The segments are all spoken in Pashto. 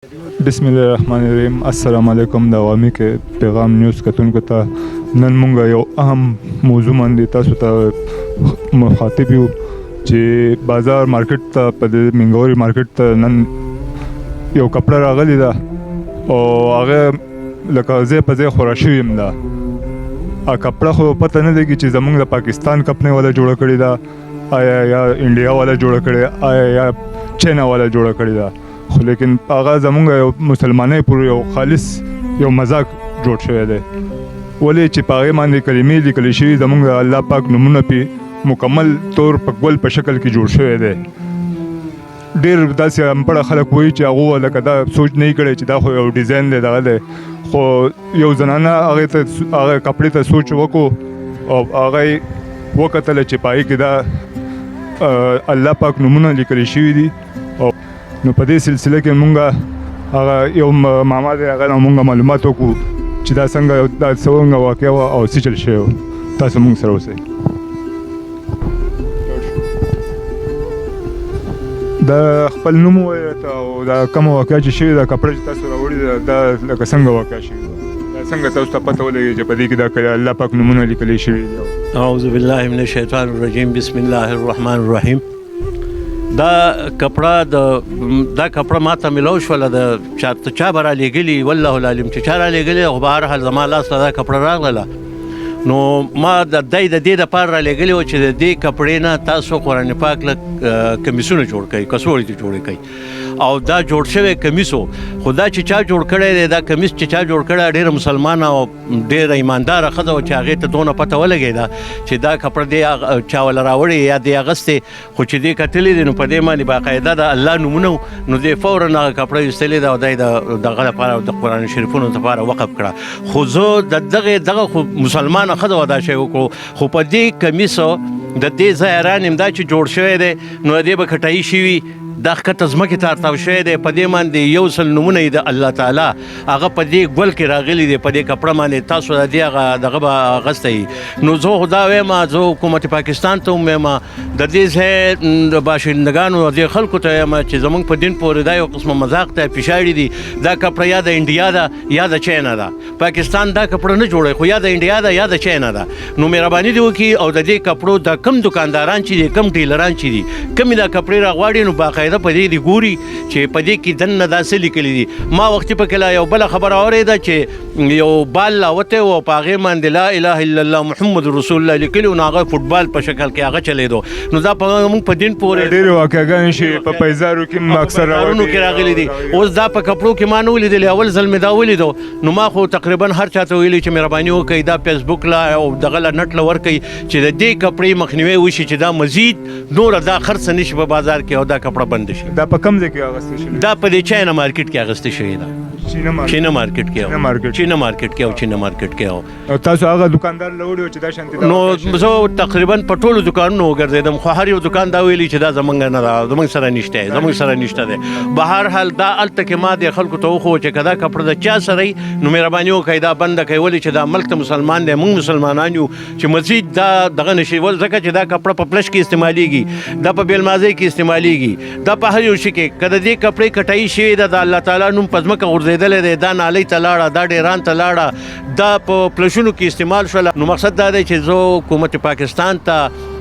بسم الله الرحمن الرحیم. السلام علیکم. د عوامي کې پیغام نیوز کتونکو ته نن مونږ یو اهم موضوع باندې تاسو ته مخاطب یو چې بازار مارکیټ ته په د منګوري مارکیټ ته نن یو کپڑه راغلی ده او هغه لکه ځای په ځای خورا شوي یم ده. کپڑه خو پته نه لګي چې زمونږ د پاکستان کمپنۍ والا جوړه کړې ده آیا یا انډیا والا جوړه کړې آیا یا چاینا والا جوړه کړې ده، خو لیکن هغه زمونږ یو مسلمانۍ پورې یو خالص یو مذاق جوړ شوی دی. ولې چې په هغې باندې کلمې لیکل شوي زمونږ د الله پاک نومونه پې مکمل طور په ګل په شکل کې جوړ شوی دی. ډېر داسې امپړه خلک وایي چې هغو لکه دا سوچ نه کړی چې دا خو یو ډیزاین دی دغه دی، خو یو زنانه هغه کپړې ته سوچ وکړو او هغه یې وکتله چې په هغې کې دا الله پاک نومونه لیکل شوي دي. نو په دې سلسله کې مونږ هغه یو ماما دی هغه نه مونږ معلومات وکړو چې دا څنګه واقع وه او څه چل شوی و. تاسو مونږ سره اوسئ. دا خپل نوم ووایه ته او دا کومه واقعه چې شوې ده کپړه چې تاسو راوړې ده دا لکه څنګه واقع شوې ده، دا څنګه تاسو ته پته ولګېږي چې په دې کې دا الله پاک نومونه لیکلي شوي دي؟ اعوذ بالله من الشیطان الرجیم. بسم الله الرحمن الرحیم. دا کپړه ما ته ملو شوله د چا به رالیږلي والله العلم چې چا رالیږلي، خو به هر حال زما لاس ته دا کپړه راغله. نو ما د دې دپاره رالیږلي وه چې د دې کپړې نه تاسو قرآن پاک له کمیسونه جوړ کړئ، کڅوړې دې جوړې کړئ. او دا جوړ شوی کمیس و، خو دا چې چا جوړ کړی دی دا کمیس چې چا جوړ کړی ډېره مسلمانه او ډېره ایمانداره ښځه وه چې هغې ته دونه پته ولګېده چې دا کپړه دې چا وله راوړې یا دې اغوستې، خو چې دې کتلې دي نو په دې باندې باقاعده د الله نومونه نو دې فورا هغه کپړه ایستلې ده او دا یې د دغه لپاره د قرآن شریفونو دپاره وقف کړه. خو زه د دغه خو مسلمانه ښځه وه دا شی وکړو، خو په دې کمیسو د دې ځای حیران یم دا چې جوړ شوی دی نو د دې به کټایي شوي دا ښکته ځمکې ته راتاو شوی دی. په دې باندې یو سل نومونه یې د الله تعالی هغه په دې ګل کې راغلي دی، په دې کپړه باندې تاسو د دې هغه دغه به اغوستی. نو زه خو دا وایم زه حکومت پاکستان ته وایم د دې ځای د باشندګانو دې خلکو ته وایم چې زموږ په دین پورې دا یو قسمه مذاق ته پیشاړي دي. دا کپړه یا د انډیا ده یا د چاینا ده، پاکستان دا کپړه نه جوړوي خو یا د انډیا ده یا د چاینا ده. نو مهرباني دې وکړي او د دې کپړو د کم دکانداران چې دي کم ټیلران چې دي کمې دا کپړې راغواړي نو باقاعده په دې دې ګوري چې په دې کې دننه دا څه لیکلي دي. ما وختي پکې لا یو بله خبره اورېده چې یو بال راوتی و او په هغې باندې لا اله الا الله محمد رسول الله لیکلي و، نو هغه فوټبال په شکل کې هغه چلېدو. نو دا موږ په دین پورې ډېرې واقعګانې چې په پیزارو کې اکثر کې راغلي دي. اوس دا په کپړو کې ما نه ولیدلې، اول ځل مې دا ولیدو. نو ما خو تقریبا هر چا ته ویلي چې مهرباني وکړئ دا فیسبوک لا او دغه لا نټ له ورکئ چې د دې کپړې مخنیوی وشي چې دا مزید نوره دا خرڅ نه شي په بازار کې او دا کپړه بنده شي. دا په کوم ځای کې اغوستې شوې؟ دا په دې چاینا مارکیټ کې اغوستې شوې ده. چینا مارکیټ کې او تاسو هغه دکاندار له وړي چې دا شانتې نو زه تقریبا په ټولو دکانونو وګرځېدم خو هر یو دکان دا ویلي چې دا زمونږ نه ده، زمونږ سره نشته دی. به هر حال دا هلته کې ما د خلکو ته وښو چې که دا کپړه د چا سره وي نو مهرباني وکړئ دا بنده کړئ، ولې چې دا ملک ته مسلمان دی موږ مسلمانان یو چې مزید دا دغه نه شي. ځکه چې دا کپړه په پلش کې استعمالیږي، دا په بیلمازۍ کې استعمالیږي، دا په هر یو شي کې. که د دې کپړې کټایي شوې ده د الله تعالی نوم په ځمکه غورځېدلی دی، دا نالۍ ته لاړه، دا ډیران ته لاړه، دا په پلشونو کې استعمال شوله. نو مقصد دا دی چې زه حکومت پاکستان ته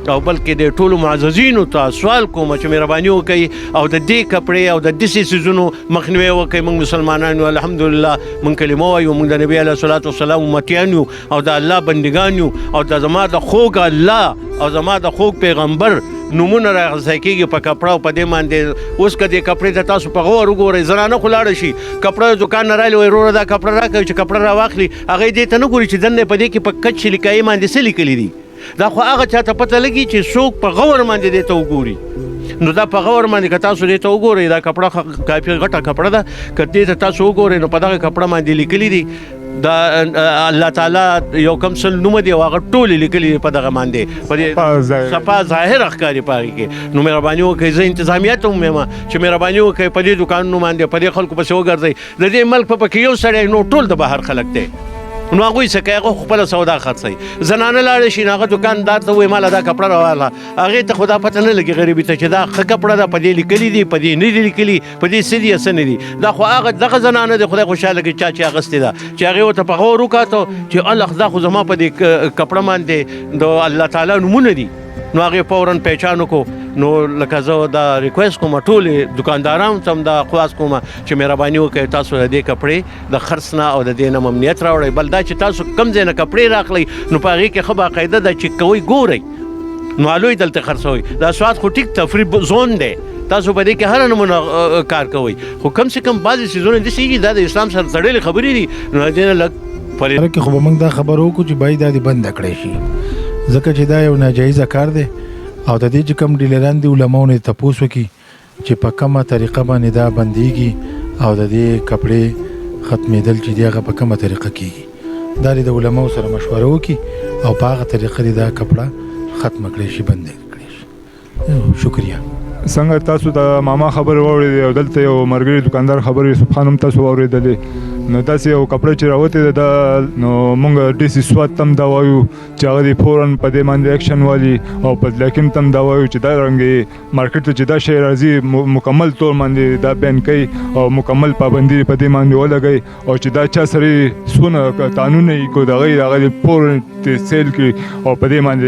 او بلکې د ټولو معززینو ته سوال کوم چې مهرباني وکړئ او د دې کپړې او د داسې څیزونو مخنیوی وکړئ. موږ مسلمانان یو الحمدلله، موږ کلمه وایو، موږ د نبي علیه الصلاة والسلام امتیان یو او د الله بندګان یو او د زما د خوږ الله او زما د خوږ پیغمبر نومونه راغځی کېږي په کپړه او په دې باندې. اوس که دې کپړې ته تاسو په غور وګورئ زنانه خو لاړه شي کپړه دکان نه راغلي وایي وروره دا کپړه راکوي چې کپړه راواخلي، هغه دې ته نه ګوري چې دننه په دې کې په کچ لیکایي باندې څه لیکلي دي. دا خو هغه چا ته پته لګي چې څوک په غور باندې دې ته وګوري. نو دا په غور باندې که تاسو دې ته وګورئ دا کپړه کافي غټه کپړه ده، که دې ته تاسو وګورئ نو په دغه کپړه باندې لیکلي دي دا الله تعالی یو کم سل نومه دی او هغه ټولې لیکلي په دغه باندې په دې صفا ظاهر ښکاري په هغې کې. نو مهرباني وکړئ زه انتظامیه ته هم یم چې مهرباني وکړئ په دې دوکانونو باندې په دې خلکو پسې وګرځئ. د دې ملک په پکې یو سړی نو ټول د بهر خلک دی نو هغوی څه کوي هغه خپله سودا خرڅوي زنانه لاړې شي نو هغه دکاندار ته وایي ماله دا کپړه راواله هغې ته خو دا پته نه لګي غریبي ته چې دا ښه کپړه ده په دې لیکلي دي په دې نه دي لیکلي په دې څه دي یا څه نه دي دا خو هغه دغه زنانه دی خدای خوشحاله کړي چا چې اغوستې ده چې هغې ورته په غور وکاته چې الله دا خو زما په دې کپړه باندې د الله تعالی نومونه دي نو هغې فوراً پہچان وکړو نو لکه زه دا ریکویسټ کوم ټولې دکاندارانو ته هم دا خواست کوم چې مهرباني وکړئ تاسو د دې کپړې د خرڅ نه او د دې نه ممنوعیت راوړئ بل دا چې تاسو کوم ځای نه کپړې راخلئ نو په هغې کې ښه باقاعده ده چې کوئ ګورئ نو هلوی دلته خرڅوئ دا سواد خو ټیک تفریح زون دی تاسو په دې کې هره نمونه کار کوئ خو کم سے کم بعضې څیزونه داسې دي دا د اسلام سره تړلې خبرې دي نو د دې نه لږ پرې کې خو به موږ دا خبر وکړو چې باید دا دې بنده کړی شي ځکه چې دا یو ناجایزه کار دی او د دې چې کوم ډیلران دي علماو نه تپوس وکړي چې په کومه طریقه باندې دا بندېږي او د دې کپړې ختمېدل چې دی هغه په کومه طریقه کېږي دا د علماو سره مشوره وکړي او په هغه طریقه دې دا کپړه ختمه کړی شي بندې کړی شي شکریه څنګه تاسو د ماما خبرې واورېدې او دلته یو ملګري دکاندار خبرې سبحان هم تاسو واورېدلې نو داسې یو کپړه چې راوتې ده دا نو موږ ډي سي سوات ته هم دا وایو چې هغه دې فوراً په دې باندې ایکشن والي او په حکیم ته هم دا وایو چې دا رنګې مارکیټ ته چې دا شی راځي مکمل طور باندې دا بین کوي او مکمل پابندي په دې باندې ولګوي او چې دا چا سره څونه قانون یې کو دغه دې فوراً سیل کړي او په دې باندې